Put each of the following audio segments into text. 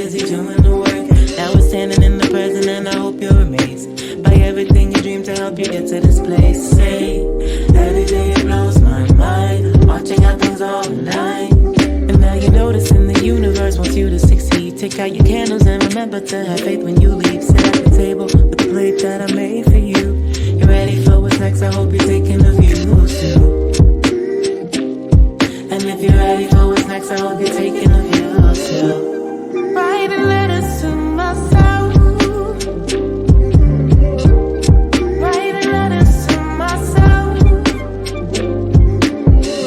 busy doing the work. Now we're standing in the present and I hope you're amazed by everything you dream to help you get to this place. Say, every day it blows my mind, watching how things all align. And now you notice in the universe wants you to succeed. Take out your candles and remember to have faith when you leave. Sit at the table with the plate that I made for you. You ready for what's next? I hope you're taking a view too. And if you're ready for what's next, I hope you're taking a view too. Writing letters to myself. Writing letters to myself.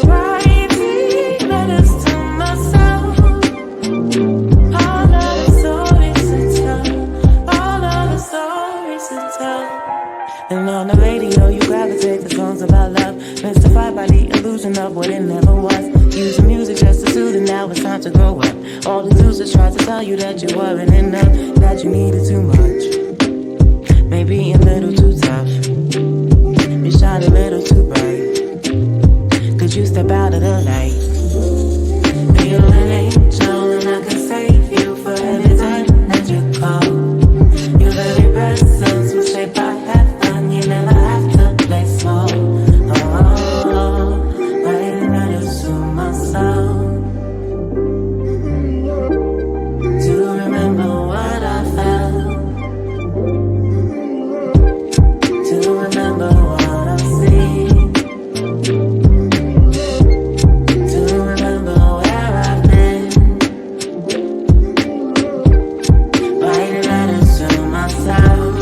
Writing letters to myself. All of the stories to tell. All of the stories to tell. And on the radio you gravitate to songs about love, mystified by the illusion of what it never was. Using music just to soothe, and now it's time to grow up. All the excuses try to tell you that you weren't enough, that you needed too much, maybe a little too tough. You shine a little too bright. Could you step out of the light? Be an angel and I can save you for every time that you call. Your very presence will shape our heaven. You never have to play small. Writing letters to myself to remember what I felt, to remember what I've seen, to remember where I've been. Writing letters to myself.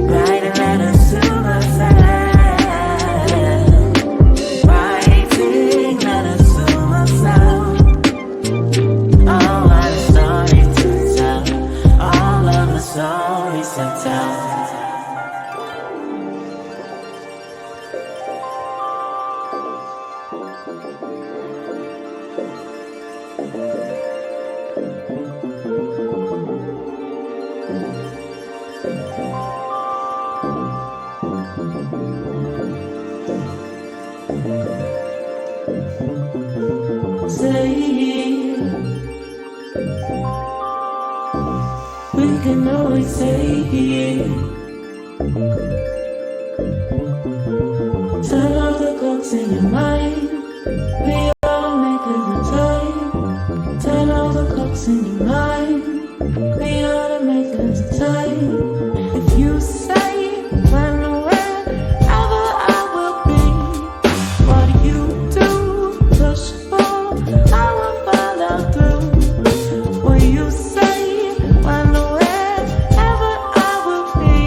Writing letters to myself. Writing letters to myself. All of the stories to tell. All of the stories to tell. Say, we can always say, tell all the clocks in your mind, we all make it the time. Tell all the clocks in your mind, we ought to make it the time. If you say when or wherever I will be, what do you do? Push for, I will follow through. Will you say when or wherever I will be?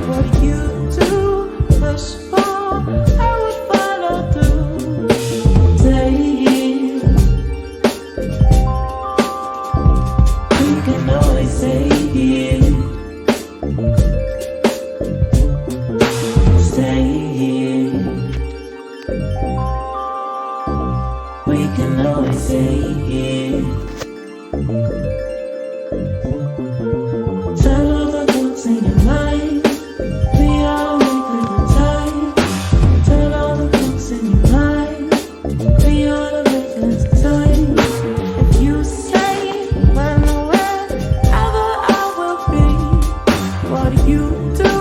What do you do? Push for, I will follow through. Say, we can always say, stay here. We can always say, tell all the thoughts in your mind, we all make it the time. Tell all the thoughts in your mind, we all make it the time. If you say when or wherever I will be, what do you do?